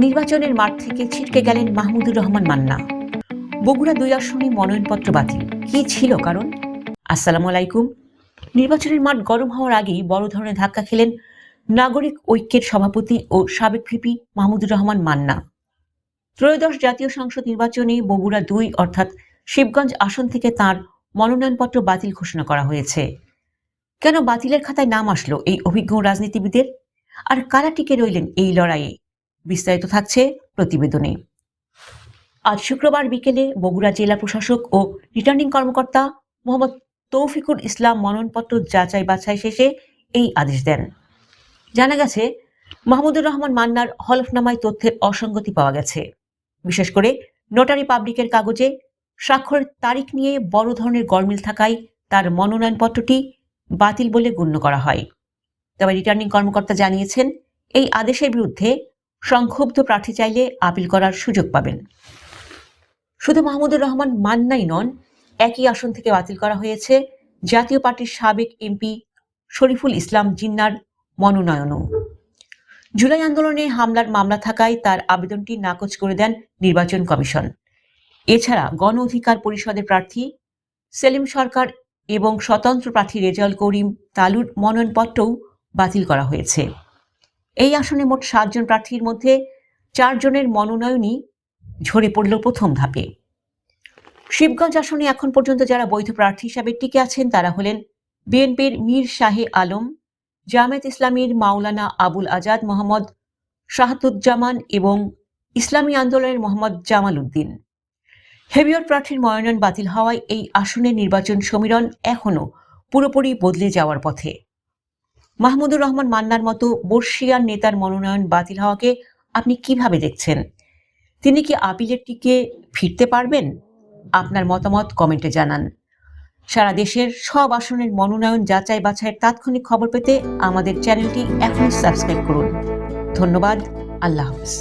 নির্বাচনের মাঠ থেকে ছিটকে গেলেন মাহমুদুর রহমান মান্না। বগুড়া 2 আসনে মনোনয়নপত্র বাতিল, কি ছিল কারণ? আসসালামু আলাইকুম। নির্বাচনের মাঠ গরম হওয়ার আগেই বড় ধরনের ধাক্কা খেলেন নাগরিক ঐক্যের সভাপতি ও সাবেক ভিপি মাহমুদুর রহমান মান্না। ত্রয়োদশ জাতীয় সংসদ নির্বাচনে বগুড়া 2 অর্থাৎ শিবগঞ্জ আসন থেকে তার মনোনয়নপত্র বাতিল ঘোষণা করা হয়েছে। কেন বাতিলের খাতায় নাম আসলো এই অভিজ্ঞ রাজনীতিবিদের, আর কারা টিকে রইলেন এই লড়াইয়ে? বিস্তারিত থাকছে প্রতিবেদনে। আজ শুক্রবার বিকেলে বগুড়া জেলা প্রশাসক ও রিটার্নিং কর্মকর্তা মোহাম্মদ তৌফিকুল ইসলাম মনোনয়নপত্র যাচাই বাছাই শেষে এই আদেশ দেন। জানা গেছে, মাহমুদুর রহমান মান্নার হলফনামায় তথ্যের অসঙ্গতি পাওয়া গেছে। বিশেষ করে নোটারি পাবলিকের কাগজে স্বাক্ষরের তারিখ নিয়ে বড় ধরনের গরমিল থাকায় তার মনোনয়নপত্রটি বাতিল বলে গণ্য করা হয়। তবে রিটার্নিং কর্মকর্তা জানিয়েছেন, এই আদেশের বিরুদ্ধে সংক্ষুব্ধ প্রার্থী চাইলে আপিল করার সুযোগ পাবেন। শুধু মাহমুদুর রহমান মান্নাই নন, একই আসন থেকে বাতিল করা হয়েছে জাতীয় পার্টির সাবেক এমপি শরীফুল ইসলাম জিন্নার মনোনয়নও। জুলাই আন্দোলনে হামলার মামলা থাকায় তার আবেদনটি নাকচ করে দেন নির্বাচন কমিশন। এছাড়া গণ অধিকার পরিষদের প্রার্থী সেলিম সরকার এবং স্বতন্ত্র প্রার্থী রেজাউল করিম তালুর মনোনয়নপত্রও বাতিল করা হয়েছে। এই আসনে মোট 7 জন প্রার্থীর মধ্যে 4 জনের মনোনয়নই ঝরে পড়ল প্রথম ধাপে। শিবগঞ্জ আসনে এখন পর্যন্ত যারা বৈধ প্রার্থী হিসাবে টিকে আছেন তারা হলেন বিএনপির মীর শাহে আলম, জামায়াত ইসলামীর মাওলানা আবুল আজাদ মোহাম্মদ শাহাতুজ্জামান এবং ইসলামী আন্দোলনের মোহাম্মদ জামাল উদ্দিন। হেভিয়র প্রার্থীর মনোনয়ন বাতিল হওয়ায় এই আসনের নির্বাচন সমীরণ এখনও পুরোপুরি বদলে যাওয়ার পথে। মাহমুদুর রহমান মান্নার মতো বর্ষিয়ান নেতার মনোনয়ন বাতিল হওয়াকে আপনি কিভাবে দেখছেন? তিনি কি আপিলের টিকে ফিরতে পারবেন? আপনার মতামত কমেন্টে জানান। সারা দেশের সব আসনের মনোনয়ন যাচাই বাছাইয়ের তাৎক্ষণিক খবর পেতে আমাদের চ্যানেলটি এখনই সাবস্ক্রাইব করুন। ধন্যবাদ। আল্লাহ হাফেজ।